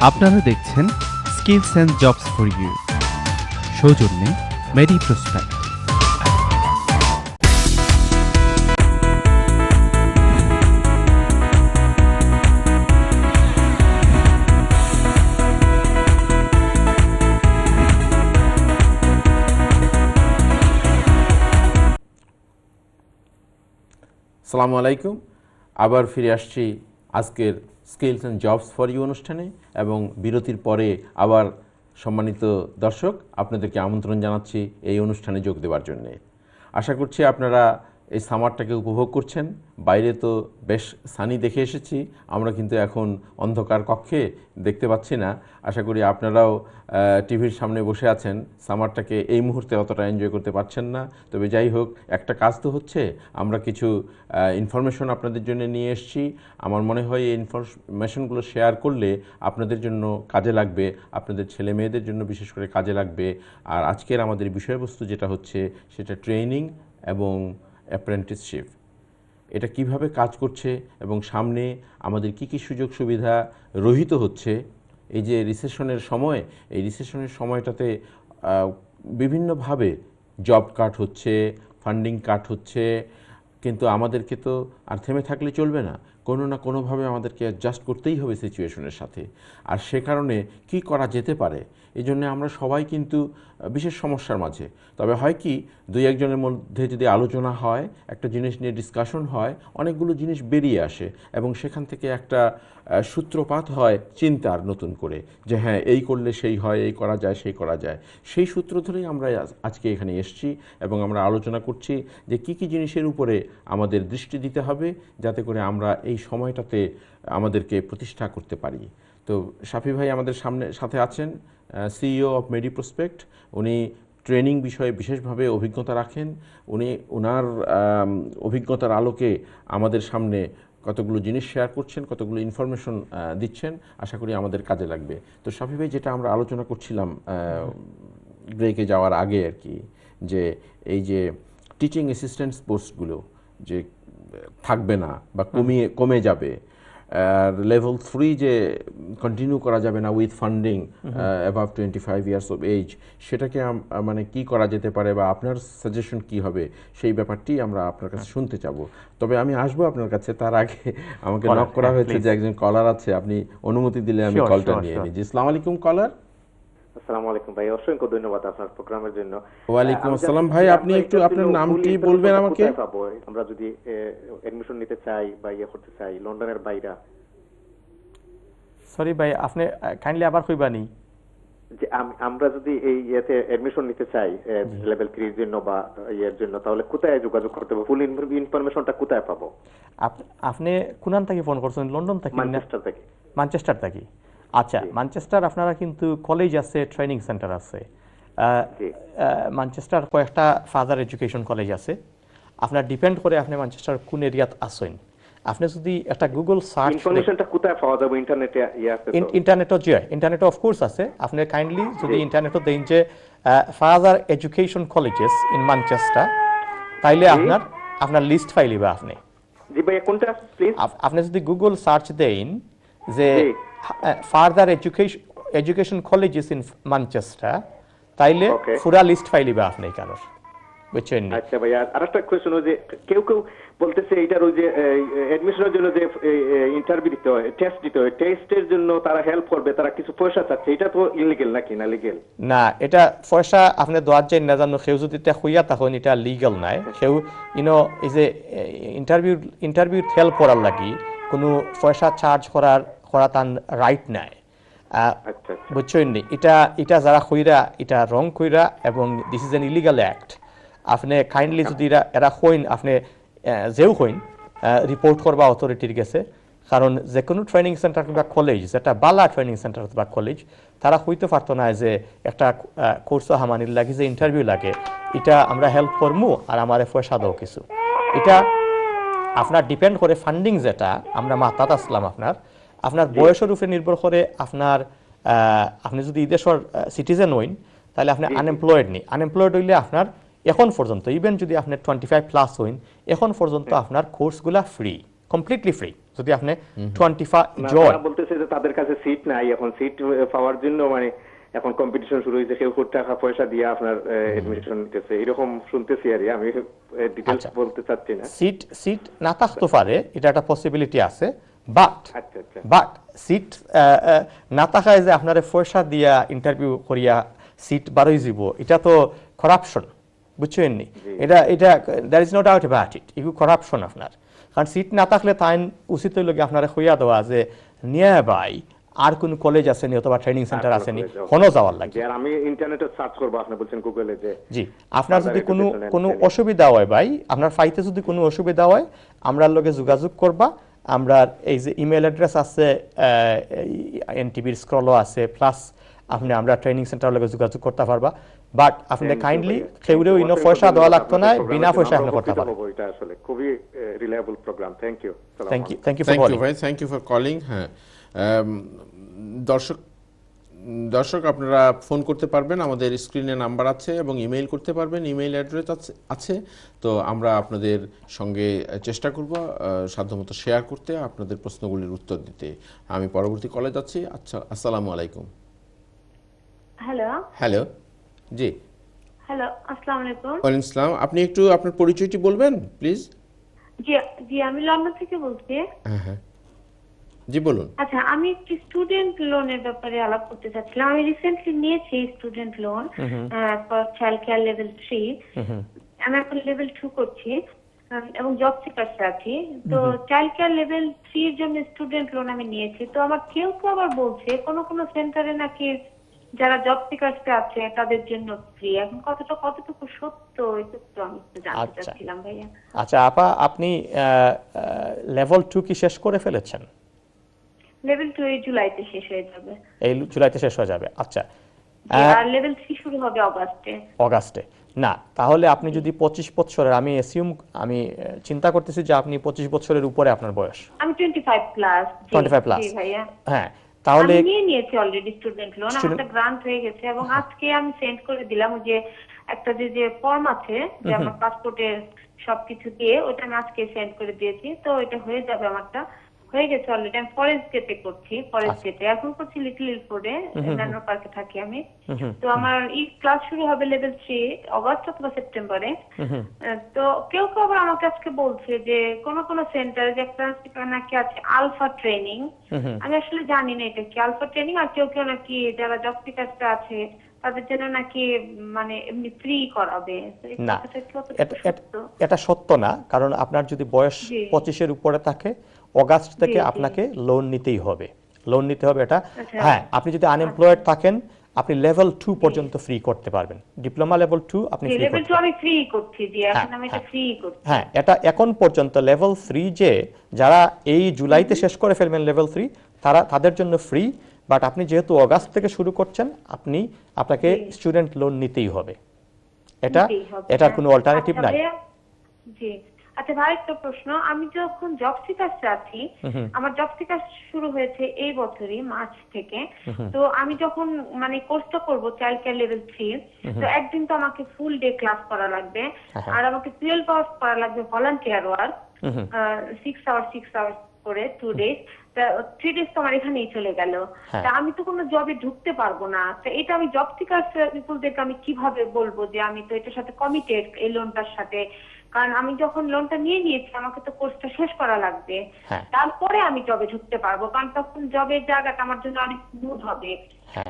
আপনারা দেখছেন skills and jobs for you, সৌজন্যে মেডি প্রসপেক্ট। আসসালামু আলাইকুম। আবার ফিরে আসছি আজকের skills and jobs for you অনুষ্ঠানে, এবং বিরতির পরে আবার সম্মানিত দর্শক আপনাদেরকে আমন্ত্রণ জানাচ্ছি এই অনুষ্ঠানে যোগ দেওয়ার জন্যে। আশা করছি আপনারা এই সামারটাকে উপভোগ করছেন। বাইরে তো বেশ সানি দেখে এসেছি, আমরা কিন্তু এখন অন্ধকার কক্ষে দেখতে পাচ্ছি না। আশা করি আপনারাও টিভির সামনে বসে আছেন, সামারটাকে এই মুহূর্তে অতটা এনজয় করতে পারছেন না। তবে যাই হোক, একটা কাজ তো হচ্ছে, আমরা কিছু ইনফরমেশন আপনাদের জন্য নিয়ে এসেছি। আমার মনে হয় এই ইনফরমেশনগুলো শেয়ার করলে আপনাদের জন্য কাজে লাগবে, আপনাদের ছেলে মেয়েদের জন্য বিশেষ করে কাজে লাগবে। আর আজকের আমাদের বিষয়বস্তু যেটা হচ্ছে সেটা ট্রেনিং এবং অ্যাপ্রেন্টিসশিপ। এটা কিভাবে কাজ করছে এবং সামনে আমাদের কি কি সুযোগ সুবিধা রহিত হচ্ছে। এই যে রিসেশনের সময়, এই রিসেশনের সময়টাতে বিভিন্নভাবে জব কাট হচ্ছে, ফান্ডিং কাট হচ্ছে, কিন্তু আমাদেরকে তো আর থেমে থাকলে চলবে না, কোনো না কোনোভাবে আমাদেরকে অ্যাডজাস্ট করতেই হবে সিচুয়েশনের সাথে। আর সে কারণে কি করা যেতে পারে, এই জন্য আমরা সবাই কিন্তু বিশেষ সমস্যার মাঝে। তবে হয় কি, দুই একজনের মধ্যে যদি আলোচনা হয়, একটা জিনিস নিয়ে ডিসকাশন হয়, অনেকগুলো জিনিস বেরিয়ে আসে এবং সেখান থেকে একটা সূত্রপাত হয় চিন্তার নতুন করে, যে হ্যাঁ এই করলে সেই হয়, এই করা যায়, সেই করা যায়। সেই সূত্র ধরেই আমরা আজকে এখানে এসেছি এবং আমরা আলোচনা করছি যে কি কি জিনিসের উপরে আমাদের দৃষ্টি দিতে হবে যাতে করে আমরা এই সময়টাতে আমাদেরকে প্রতিষ্ঠা করতে পারি। তো শাফি ভাই আমাদের সাথে আছেন, সিইও অফ মেডি প্রসপেক্ট। উনি ট্রেনিং বিষয়ে বিশেষভাবে অভিজ্ঞতা রাখেন। উনি ওনার অভিজ্ঞতার আলোকে আমাদের সামনে কতগুলো জিনিস শেয়ার করছেন, কতগুলো ইনফরমেশন দিচ্ছেন, আশা করি আমাদের কাজে লাগবে। তো শাফি ভাই, যেটা আমরা আলোচনা করছিলাম ব্রেকে যাওয়ার আগে আর কি, যে এই যে টিচিং অ্যাসিস্ট্যান্ট পোস্টগুলো যে থাকবে না বা কমে যাবে, আর লেভেল 3 যে কন্টিনিউ করা যাবে না with funding above 25 years of age, সেটাকে মানে কি করা যেতে পারে বা আপনার সাজেশন কি হবে, সেই ব্যাপারটি আমরা আপনার কাছে শুনতে চাবো। তবে আমি আসবো আপনার কাছে, তার আগে আমাকে নক করা হয়েছে যে একজন কলার আছে, আপনি অনুমতি দিলে আমি কলটা নিয়ে নিই। জি, আসসালামু আলাইকুম কলার। আসসালামু আলাইকুম ভাই, অসংখ্য ধন্যবাদ আপনার প্রোগ্রামের জন্য। ওয়ালাইকুম আসসালাম ভাই, আপনি একটু আপনার নামটি বলবেন আমাকে? আমরা যদি এডমিশন নিতে চাই বা করতে চাই লন্ডনের বাইরে। সরি ভাই, আপনি কাইন্ডলি আবার কইবানি যে আমরা যদি এই ইয়েতে এডমিশন নিতে চাই লেভেল 3 এর জন্য বা এর জন্য, তাহলে কোথায় যোগাযোগ করতে হবে? ফুল ইনফরমেশনটা কোথায় পাবো? আপনি কোনান থেকে ফোন করছেন? লন্ডন থেকে? ম্যানচেস্টার থেকে। ম্যানচেস্টার থেকে, আচ্ছা। ম্যানচেস্টার আপনারা কিন্তু কলেজ আছে, ট্রেনিং সেন্টার আছে। ম্যানচেস্টার কয়েকটা ফাদার এডুকেশন কলেজ আছে। আপনার ডিপেন্ড করে আপনি ম্যানচেস্টার কোন এরিয়াত আছেন। আপনি যদি একটা গুগল সার্চ, ইনফরমেশনটা কোথায় পাওয়া যাবে? ইন্টারনেটে ইন্টারনেটও ইন্টারনেট অফ কোর্স আছে। আপনি কাইন্ডলি যদি ইন্টারনেটও দেন যে father education colleges in Manchester, তাইলে আপনার লিস্ট পাইলিবা আপনি। জি ভাই, কোনটা প্লিজ? আপনি যদি গুগল সার্চ দেন যে father education colleges in Manchester, তাইলে পুরা লিস্ট পাইলিবা আপনি কারোর, বুঝছেন? আচ্ছা ভাই, আর একটা কোশ্চেন, যে কেউ বলতেছে এইটার ওই যে এডমিশনের জন্য যে ইন্টারভিউ দিতে হয়, টেস্ট দিতে হয়, টেস্টের জন্য তারা হেল্প করবে, তারা কিছু পয়সা চাচ্ছে, এটা তো ইলিগাল নাকি? না লিগ্যাল? না, এটা পয়সা আপনি দেওয়ার জন্য না জানো, কেউ যদি এটা হইয়া তখন এটা লিগ্যাল নাই। কেউ এই যে ইন্টারভিউ হেল্প করার লাগি কোনো পয়সা চার্জ করা তার রাইট নাই, বুঝছেন? এটা যারা কইরা এটা রং কইরা, এবং this is an illegal act. আপনি কাইন্ডলি যদি এরা হইন, আপনি যেও হইন রিপোর্ট করবা অথরিটির কাছে। কারণ যে কোনো ট্রেনিং সেন্টার কিংবা কলেজ, যেটা বালা ট্রেনিং সেন্টার বা কলেজ, তারা হইতে পারতো না যে একটা কোর্স হামানির লাগে যে ইন্টারভিউ লাগে, এটা আমরা হেল্প করবো আর আমার পয়সা দাও কিছু। এটা আপনার ডিপেন্ড করে ফান্ডিং, যেটা আমরা মাথাত আসলাম আপনার বয়সের উপরে নির্ভর করে। আপনি যদি এই দেশের সিটিজেন হইন, তাহলে আপনি আনএমপ্লয়েড নেই। আনএমপ্লয়েড হইলে আপনার এখন পর্যন্ত, ইভেন যদি আপনি 25+ হইন, এখন পর্যন্ত আপনার কোর্সগুলা ফ্রি, কমপ্লিটলি ফ্রি। যদি আপনি 25 জয় বলতেছে যে তাদের কাছে সিট নাই, এখন সিট পাওয়ার জন্য মানে এখন কম্পিটিশন শুরু হয়েছে, কেউ টাকা পয়সা দিয়ে আপনার এডমিশন নিতেছে, এরকম শুনতেছি আর আমি ডিটেইলস বলতে চাচ্ছি না। সিট না থাকতে পারে, এটা একটা পসিবিলিটি আছে, বাট সিট না থাকায় যে আপনার পয়সা দিয়া ইন্টারভিউ করিয়া সিট বারোই যাব, এটা তো করাপশন, বুঝছেন নি? এটা there is no doubt about it, এগুলো করাপশন আপনার। কারণ সিট না থাকলে তাই উচিত হইল কি আপনারা হইয়া দেওয়া যে নিয়ে বাই আর কোন কলেজ আছে নি অথবা ট্রেনিং সেন্টার আছে নি হনো যাওয়ার লাগে। আমি ইন্টারনেটে সার্চ করব, আপনি বলছেন গুগলে যে জি, আপনার যদি কোনো অসুবিধা হয় ভাই, আপনার ফাইতে যদি কোনো অসুবিধা হয় আমরা লগে যোগাযোগ করবা। আমরা এই যে ইমেল অ্যাড্রেস আছে এনটিভির স্ক্রলও আছে, প্লাস আপনি আমরা ট্রেনিং সেন্টার লগে যোগাযোগ করতে পারবা। বাট আপনি কাইন্ডলি কেউরেও ইনো পয়সা দেওয়া লাগতো না, বিনা পয়সা আপনি করতে পারবেন। এটা আসলে খুবই রিলায়েবল প্রোগ্রাম। থ্যাংক ইউ ভাই, থ্যাংক ইউ ফর কলিং। হ্যাঁ, দর্শক আপনারা ফোন করতে পারবেন, আমাদের স্ক্রিনে নাম্বার আছে, এবং ইমেইল করতে পারবেন, ইমেইল অ্যাড্রেস আছে। তো আমরা আপনাদের সঙ্গে চেষ্টা করব সাধ্যমতো শেয়ার করতে, আপনাদের প্রশ্নগুলির উত্তর দিতে। আমি পরবর্তী কলে যাচ্ছি। আচ্ছা, আসসালামু আলাইকুম। হ্যালো, জি, হ্যালো, আসসালামু আলাইকুম। ওয়ালাইকুম আসসালাম। আপনি একটু আপনার পরিচয়টি বলবেন প্লিজ? জি, আমি লন্ডন থেকে বলছি। হ্যাঁ, জি বলুন। আচ্ছা, আমি একটি স্টুডেন্ট লোনের ব্যাপারে আলাপ করতে চাচ্ছিলাম। আমি রিসেন্টলি নিয়েছি student loan for child care level 3। আমি এখন লেভেল 2 করছি এবং জব সিকার্সে আছি। তো চাইল্ড কেয়ার লেভেল 3 এর জন্য স্টুডেন্ট লোন আমি নিয়েছি। তো আমার কেউ আবার বলছে কোন সেন্টারে নাকি যারা জব সিকার্সে আছে তাদের জন্য ফ্রি। এখন কতটুকু সত্য একটু আমি জানতে চাচ্ছিলাম ভাইয়া। আচ্ছা আপা, আপনি লেভেল 2 কি শেষ করে ফেলেছেন? লেভেল 2 এই জুলাইতে শেষ হয়ে যাবে। এই জুলাইতে শেষ হয়ে যাবে, আচ্ছা। আর লেভেল 3 শুরু হবে অগাস্টে। না, তাহলে আপনি যদি 25 বছরের, আমি চিন্তা করতেছি যে আপনি 25 বছরের উপরে আপনার বয়স। আমি 25 প্লাস। জি ভাইয়া। হ্যাঁ, তাহলে আমি নিয়ে নিয়েছি অলরেডি স্টুডেন্ট লোন, আমার গ্রান্ট হয়ে গেছে এবং আজকে আমি সেন্ড করে দিলাম যে একটা যে ফর্ম আছে যে আমার পাসপোর্টের সবকিছু দিয়ে, ওটা আমি আজকে সেন্ড করে দিয়েছি। তো এটা হয়ে যাবে, আমারটা হয়ে গেছে অলরেডি। আমি ফরেস্ট গেটে করছি, ফরেস্ট গেটে এখন করছি লিটল ইলফোর্ডে, ন্যানো পার্কে থাকি আমি। তো আমার ক্লাস শুরু হবে লেভেল 3 অগস্ট অথবা সেপ্টেম্বরে। তো কেউ আবার আমাকে আজকে বলছে যে কোন সেন্টারে যে একটা নাকি আছে আলফা ট্রেনিং। আমি আসলে জানি না এটা কি আলফা ট্রেনিং, আর কেউ নাকি যারা জব সিকার্সটা আছে তাদের জন্য নাকি মানে এমনি ফ্রি করাবে। না, এটা সত্য না, কারণ আপনার যদি বয়স 25 এর উপরে থাকে অগাস্ট থেকে আপনাকে লোন নিতেই হবে, এটা। হ্যাঁ, আপনি যদি আনএমপ্লয়েড থাকেন আপনি লেভেল 2 পর্যন্ত ফ্রি করতে পারবেন। ডিপ্লোমা লেভেল 2 আপনি ফ্রি লেভেল 2 আমি ফ্রি করছি, জি এখন আমি এটা ফ্রি করছি। হ্যাঁ, এটা এখন পর্যন্ত লেভেল 3 যে যারা এই জুলাইতে শেষ করে ফেলবেন লেভেল 3, তাদের জন্য ফ্রি। বাট আপনি যেহেতু অগাস্ট থেকে শুরু করছেন, আপনাকে স্টুডেন্ট লোন নিতেই হবে, এটার কোনো অল্টারনেটিভ নাই। জি, আচ্ছা ভাই, একটা প্রশ্ন। আমি যখন জব সিকার্সে আছি, আমার জব সিকার্স শুরু হয়েছে এই বছরই মার্চ থেকে। তো আমি যখন মানে কোর্সটা করব চাইল্ড কেয়ার লেভেল 3, তো একদিন তো আমাকে ফুল ডে ক্লাস করা লাগবে, আর আমাকে 12 আওয়ার্স করা লাগবে ভলান্টিয়ার ওয়ার্ক, 6 আওয়ার্স করে 2 ডেজ। 3 ডেজ তো আমার এখানেই চলে গেল। তা আমি তো কোনো জবে ঢুকতে পারবো না। তো এটা আমি জব সিকার্স পিপলদেরকে আমি কিভাবে বলবো যে আমি তো এটার সাথে কমিটেড, এই লোনটার সাথে? কারণ আমি যখন লোনটা নিয়ে নিয়েছি আমাকে তো কোর্সটা শেষ করা লাগবে, তারপরে আমি জবে ঢুকতে পারবো। কারণ তখন জবের জায়গাটা আমার জন্য অনেক স্মুথ হবে।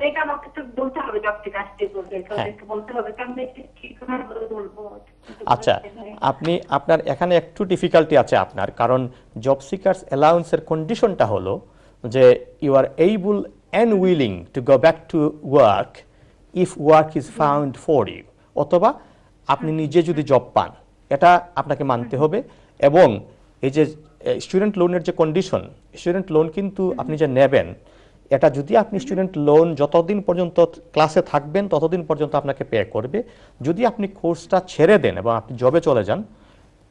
এটা আমাকে তো বলতে হবে জব সিকার্সকে বলতে হবে। আচ্ছা, আপনার এখানে একটু ডিফিকাল্টি আছে আপনার, কারণ জব সিকার্স অ্যালাউন্সের কন্ডিশনটা হলো যে you are able and willing to go back to work if work is found for you, অথবা আপনি নিজে যদি জব পান, এটা আপনাকে মানতে হবে। এবং এই যে স্টুডেন্ট লোনের যে কন্ডিশন, স্টুডেন্ট লোন কিন্তু আপনি যে নেবেন, এটা যদি আপনি স্টুডেন্ট লোন যতদিন পর্যন্ত ক্লাসে থাকবেন ততদিন পর্যন্ত আপনাকে পে করবে। যদি আপনি কোর্সটা ছেড়ে দেন এবং আপনি জবে চলে যান,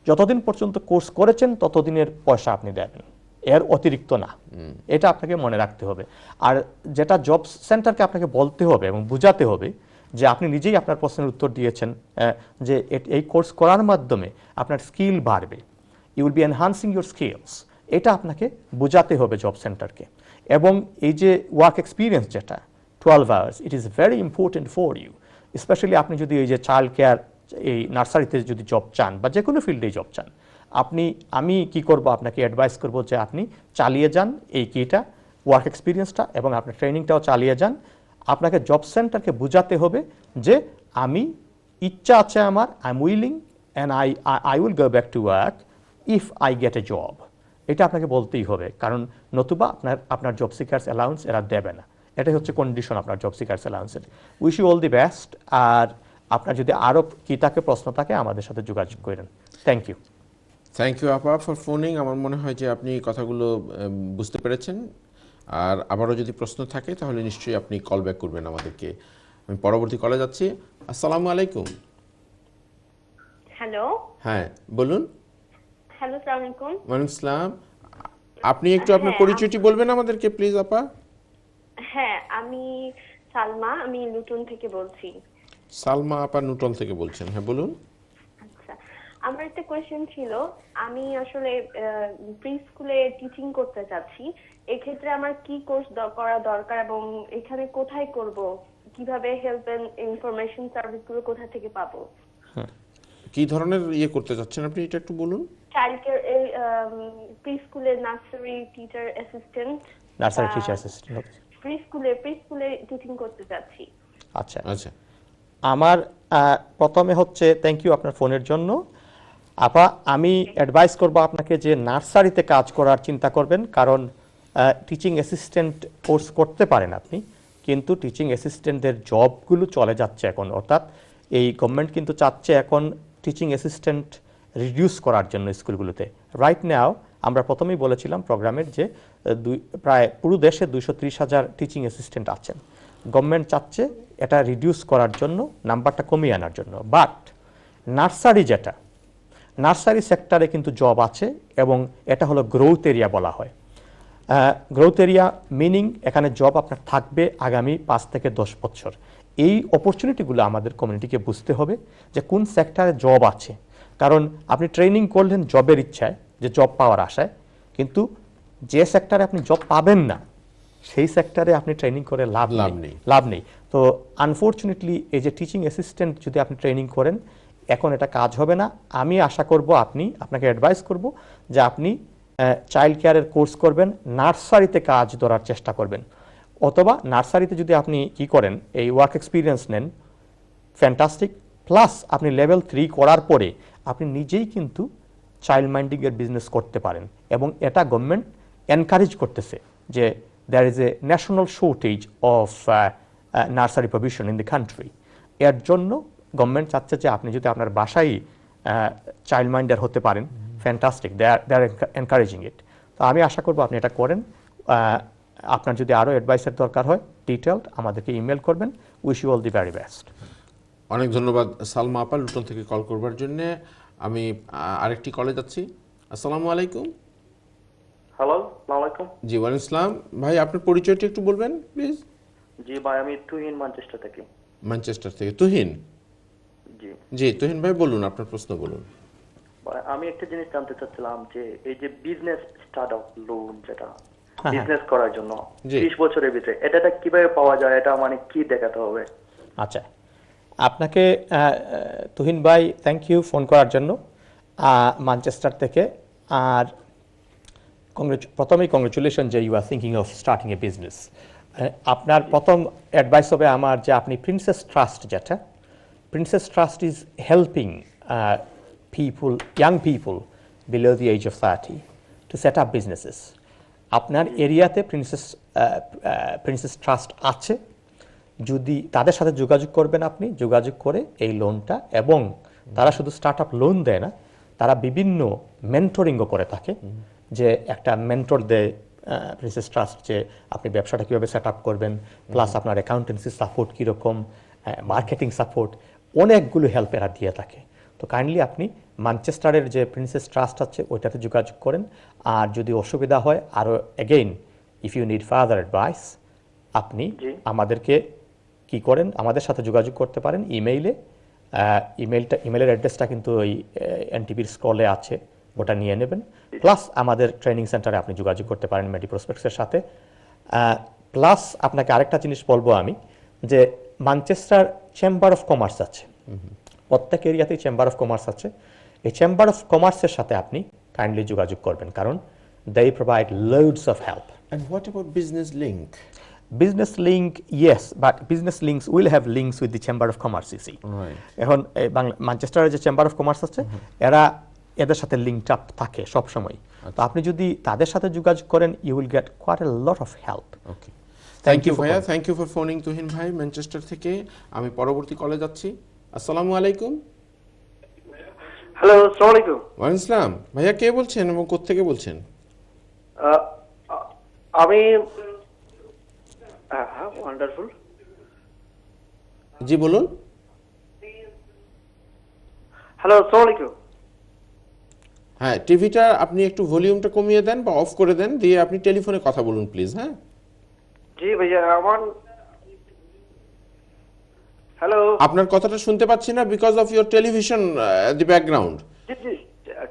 যতদিন পর্যন্ত কোর্স করেছেন ততদিনের পয়সা আপনি দেবেন, এর অতিরিক্ত না। এটা আপনাকে মনে রাখতে হবে। আর যেটা জব সেন্টারকে আপনাকে বলতে হবে এবং বুঝাতে হবে যে আপনি নিজেই আপনার প্রশ্নের উত্তর দিয়েছেন যে এই কোর্স করার মাধ্যমে আপনার স্কিল বাড়বে, you will be enhancing your skills, এটা আপনাকে বোঝাতে হবে জব সেন্টারকে। এবং এই যে ওয়ার্ক এক্সপিরিয়েন্স যেটা 12 hours, it is very important for you, specially আপনি যদি এই যে চাইল্ড কেয়ার, এই নার্সারিতে যদি জব চান বা যে কোনো ফিল্ডে জব চান, আমি কি করব, আপনাকে অ্যাডভাইস করব যে আপনি চালিয়ে যান এই কিটা, ওয়ার্ক এক্সপিরিয়েন্সটা, এবং আপনার ট্রেনিংটাও চালিয়ে যান। আপনাকে জব সেন্টারকে বোঝাতে হবে যে আমি ইচ্ছা আছে আমার, I am willing and I will go back to work if I get A job. এটা আপনাকে বলতেই হবে, কারণ নতুবা আপনার জব সিকার্স অ্যালাউন্স এরা দেবে না। এটাই হচ্ছে কন্ডিশন আপনার জব সিকার্স অ্যালাউন্সের। Wish you all the best. আর আপনার যদি আরও কি থাকে, প্রশ্ন থাকে, আমাদের সাথে যোগাযোগ করেন। Thank you. থ্যাংক ইউ আপা ফর ফোনিং। আমার মনে হয় যে আপনি কথাগুলো বুঝতে পেরেছেন। আর আবারও যদি প্রশ্ন থাকে তাহলে নিশ্চয়ই আপনি কল ব্যাক করবেন আমাদেরকে। আমি পরবর্তী কলে যাচ্ছি। আসসালামু আলাইকুম। হ্যালো। হ্যাঁ বলুন। হ্যালো, আসসালামু আলাইকুম। ওয়ালাইকুম আসসালাম। আপনি একটু আপনার পরিচয়টি বলবেন আমাদেরকে প্লিজ আপা? হ্যাঁ, আমি সালমা, আমি লুটন থেকে বলছি। সালমা আপা নুটন থেকে বলছেন, হ্যাঁ বলুন। আচ্ছা, আমার একটা কোয়েশ্চেন ছিল। আমি আসলে প্রি স্কুলে টিচিং করতে চাচ্ছি। এক্ষেত্রে আমার কি কোর্স করা দরকার এবং এখানে কোথায় করব, কিভাবে হেল্প এন্ড ইনফরমেশন সার্ভিসগুলো কোথা থেকে পাবো? কি ধরনের ইয়ে করতে চাচ্ছেন আপনি, এটা একটু বলুন। চাইল্ড কেয়ার, প্রি স্কুলে nursery teacher assistant, nursery teacher assistant, pre স্কুলে টিচিং করতে চাচ্ছি। আচ্ছা আচ্ছা, আমার প্রথমে হচ্ছে থ্যাংক ইউ আপনার ফোনের জন্য। আপা, আমি অ্যাডভাইস করব আপনাকে যে নার্সারিতে কাজ করার চিন্তা করবেন, কারণ টিচিং অ্যাসিস্ট্যান্ট কোর্স করতে পারেন আপনি, কিন্তু টিচিং অ্যাসিস্ট্যান্টদের জবগুলো চলে যাচ্ছে এখন, অর্থাৎ এই গভর্নমেন্ট কিন্তু চাচ্ছে এখন টিচিং অ্যাসিস্ট্যান্ট রিডিউস করার জন্য স্কুলগুলোতে। রাইট নাও আমরা প্রথমেই বলেছিলাম প্রোগ্রামের যে প্রায় পুরো দেশে 230,000 টিচিং অ্যাসিস্ট্যান্ট আছেন। গভর্নমেন্ট চাচ্ছে এটা রিডিউস করার জন্য, নাম্বারটা কমিয়ে আনার জন্য। বাট নার্সারি যেটা, নার্সারি সেক্টরে কিন্তু জব আছে, এবং এটা হলো গ্রোথ এরিয়া বলা হয়। গ্রোথ এরিয়া মিনিং এখানে জব আপনার থাকবে আগামী 5 থেকে 10 বছর। এই অপরচুনিটিগুলো আমাদের কমিউনিটিকে বুঝতে হবে যে কোন সেক্টরে জব আছে, কারণ আপনি ট্রেনিং করলেন জবের ইচ্ছায়, যে জব পাওয়ার আশায়, কিন্তু যে সেক্টরে আপনি জব পাবেন না সেই সেক্টরে আপনি ট্রেনিং করে লাভ নেই। তো আনফর্চুনেটলি এই যে টিচিং অ্যাসিস্ট্যান্ট যদি আপনি ট্রেনিং করেন, এখন এটা কাজ হবে না। আমি আশা করব আপনাকে অ্যাডভাইস করব যে আপনি চাইল্ড কেয়ারের কোর্স করবেন, নার্সারিতে কাজ ধরার চেষ্টা করবেন, অথবা নার্সারিতে যদি আপনি কি করেন, এই ওয়ার্ক এক্সপিরিয়েন্স নেন, ফ্যান্টাস্টিক। প্লাস আপনি লেভেল 3 করার পরে আপনি নিজেই কিন্তু চাইল্ড মাইন্ডিংয়ের বিজনেস করতে পারেন, এবং এটা গভর্নমেন্ট এনকারেজ করতেছে যে there is a national shortage of nursery provision in the country. এর জন্য গভর্নমেন্ট চাচ্ছে যে আপনি যদি আপনার বাসায় চাইল্ড মাইন্ডার হতে পারেন, ফ্যান্টাস্টিক, দে আর এনকারেজিং ইট। তো আমি আশা করব আপনি এটা করেন। আপনার যদি আরও অ্যাডভাইসের দরকার হয় ডিটেলড আমাদেরকে ইমেল করবেন। Wish you all the very best. অনেক ধন্যবাদ সালমা আপা লুটন থেকে কল করবার জন্য। আমি আরেকটি কলে যাচ্ছি। আসসালামু আলাইকুম। হ্যালো, আসসালামু আলাইকুম। জি ওয়ালাইকুম আসসালাম। ভাই আপনার পরিচয়টা একটু বলবেন প্লিজ? জি ভাই, আমি তুহিন ম্যানচেস্টার থেকে। ম্যানচেস্টার থেকে তুহিন? জি জি তুহিন ভাই বলুন, আপনার প্রশ্ন বলুন। ভাই, আমি একটা জিনিস জানতে চাচ্ছিলাম যে এই যে বিজনেস স্টার্টআপ লোন, যেটা বিজনেস করার জন্য 20 বছরের ভিতরে, এটা কিভাবে পাওয়া যায়, এটা মানে কি দেখাতে হবে? আচ্ছা, আপনাকে তুহিন ভাই থ্যাংক ইউ ফোন করার জন্য ম্যানচেস্টার থেকে। আর প্রথমেই কংগ্রেচুলেশন যে you are thinking of starting a business. আপনার প্রথম অ্যাডভাইস হবে আমার যে আপনি প্রিন্সেস ট্রাস্ট, যেটা Prince's Trust is helping people, young people below the age of 30 to set up businesses. আপনার এরিয়াতে প্রিন্সেস ট্রাস্ট আছে, যদি তাদের সাথে যোগাযোগ করবেন, আপনি যোগাযোগ করে এই লোনটা, এবং তারা শুধু স্টার্ট আপ লোন দেয় না, তারা বিভিন্ন মেন্টরিংও করে থাকে, যে একটা মেন্টর দেয় প্রিন্সেস ট্রাস্ট, যে আপনি ব্যবসাটা কীভাবে সেট আপ করবেন, প্লাস আপনার অ্যাকাউন্টেন্সি সাপোর্ট কীরকম, মার্কেটিং সাপোর্ট, অনেকগুলো হেল্প এরা দিয়ে থাকে। তো কাইন্ডলি আপনি ম্যানচেস্টারের যে প্রিন্সেস ট্রাস্ট আছে ওইটাতে যোগাযোগ করেন। আর যদি অসুবিধা হয়, আরও again if you need further advice, আপনি আমাদেরকে কি করেন, আমাদের সাথে যোগাযোগ করতে পারেন ইমেইলে। ইমেলের অ্যাড্রেসটা কিন্তু ওই এনটিভির স্ক্রলে আছে, ওটা নিয়ে নেবেন। প্লাস আমাদের ট্রেনিং সেন্টারে আপনি যোগাযোগ করতে পারেন মেডি প্রসপেক্টসের সাথে। প্লাস আপনাকে আরেকটা জিনিস বলবো আমি, যে ম্যানচেস্টার চেম্বার অফ কমার্স আছে, প্রত্যেক এরিয়াতেই চেম্বার অফ কমার্স আছে। এই চেম্বার অফ কমার্সের সাথে আপনি কাইন্ডলি যোগাযোগ করবেন, কারণ they provide loads of help. And what about business link? Business link, yes, but business links will have links with the Chamber of Commerce, you see. Right. এখন ম্যানচেস্টারের যে চেম্বার অফ কমার্স আছে, এরা এদের সাথে linked up থাকে সব সময়। তো আপনি যদি তাদের সাথে যোগাযোগ করেন, you will get quite a lot of help. Okay. Thank Thank you you for ভাইয়া, calling. Thank you for phoning Tuhin ভাই ম্যানচেস্টার থেকে। আমি পরবর্তী কলে যাচ্ছি। আসসালামু আলাইকুম। হ্যালো, আসসালামু আলাইকুম। ওয়ালাইকুম আসসালাম। ভাইয়া কে বলছেন এবং কোত্থেকে বলছেন? আমি হ্যাঁ, ওয়ান্ডারফুল। জি বলুন। হ্যালো, আসসালামু আলাইকুম। হ্যাঁ, টিভিটা আপনি একটু ভলিউমটা কমিয়ে দেন বা অফ করে দেন, দিয়ে আপনি টেলিফোনে কথা বলুন প্লিজ। হ্যাঁ জি ভাইয়া, আমার হ্যালো, আপনার কথাটা শুনতে পাচ্ছি না because of your television the background. G G,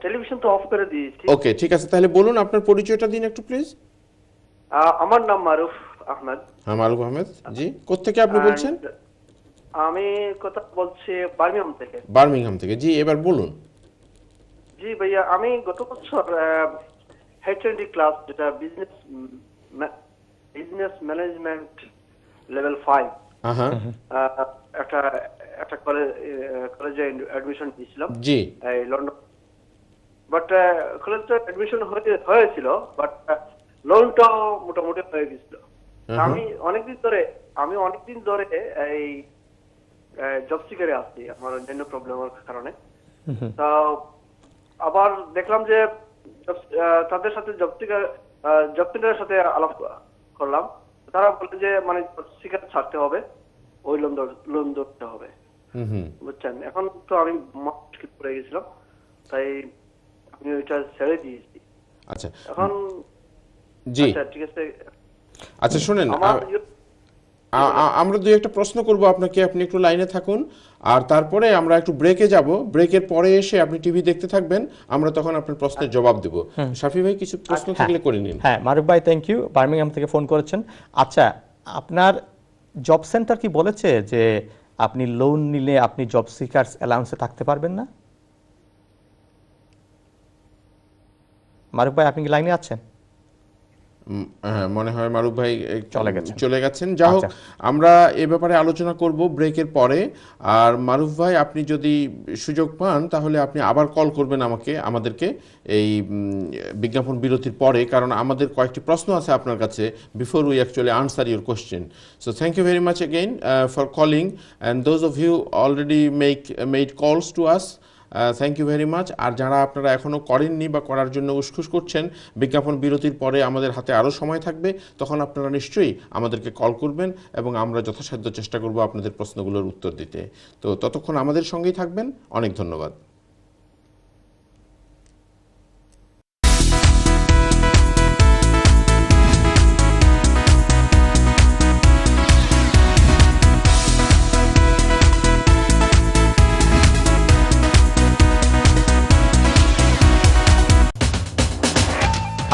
television তো অফ করে দিয়েছি। ওকে, ঠিক আছে, তাহলে বলুন আপনার পরিচয়টা দিন একটু প্লিজ। আমার নাম মারুফ আহমেদ। হ্যাঁ, মারুফ আহমেদ। জি, কোত্থেকে আপনি বলছেন? আমি কথা বলছি বার্মিংহাম থেকে। বার্মিংহাম থেকে। জি, এবার বলুন। জি ভাইয়া, আমি গত বছর H20 ক্লাস, যেটা বিজনেস ম্যানেজমেন্ট লেভেল 5, একটা কলেজে অ্যাডমিশন নিয়েছিলাম। জি। এই লন্ডন। বাট কলেজে অ্যাডমিশন হয়েছিল, বাট লোনটা মোটামুটি হয়ে গেছিল। আমি অনেকদিন ধরে এই জব সিকারে আছি, আমার অন্যান্য প্রবলেমের কারণে। তো আবার দেখলাম যে তাদের সাথে জব সিকারের সাথে আলাপ করলাম। তারা বলে যে মানে জব সিকার ছাড়তে হবে, ওই লোন ধরতে হবে, বুঝছেন। এখন তো আমি মুশকিল পড়ে গেছিলাম, তাই আমি ওইটা ছেড়ে দিয়েছি। আচ্ছা, এখন জি ঠিক আছে। আচ্ছা শুনেন, আমরা দুই একটা প্রশ্ন করব আপনাকে, আপনি একটু লাইনে থাকুন, আর তারপরে আমরা একটু ব্রেকে যাব। ব্রেকের পরে এসে আপনি টিভি দেখতে থাকবেন, আমরা তখন আপনার প্রশ্নের জবাব দেব। শাফি ভাই, কিছু প্রশ্ন থাকলে করে নিন। হ্যাঁ মারুফ ভাই, থ্যাংক ইউ, বার্মিংহাম থেকে ফোন করেছেন। আচ্ছা, আপনার জব সেন্টার কি বলেছে যে আপনি লোন নিলে আপনি জব সিকার্স অ্যালাউন্সে থাকতে পারবেন না? মারুফ ভাই, আপনি কি লাইনে আছেন? হ্যাঁ, মনে হয় মারুফ ভাই চলে গেছেন। যা হোক, আমরা এ ব্যাপারে আলোচনা করব ব্রেকের পরে। আর মারুফ ভাই, আপনি যদি সুযোগ পান তাহলে আপনি আবার কল করবেন আমাদেরকে এই বিজ্ঞাপন বিরতির পরে, কারণ আমাদের কয়েকটি প্রশ্ন আছে আপনার কাছে before we actually answer your question. So thank you very much again for calling, and those of you already made calls to us, thank you very much. আর যারা আপনারা এখনও করেননি বা করার জন্য উসখুস করছেন, বিজ্ঞাপন বিরতির পরে আমাদের হাতে আরও সময় থাকবে, তখন আপনারা নিশ্চয়ই আমাদেরকে কল করবেন এবং আমরা যথাসাধ্য চেষ্টা করব আপনাদের প্রশ্নগুলোর উত্তর দিতে। তো ততক্ষণ আমাদের সঙ্গেই থাকবেন। অনেক ধন্যবাদ।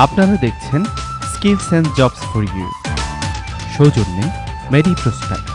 আপনারা দেখছেন skills and jobs for you, সৌজন্যে মেডি প্রসপেক্ট।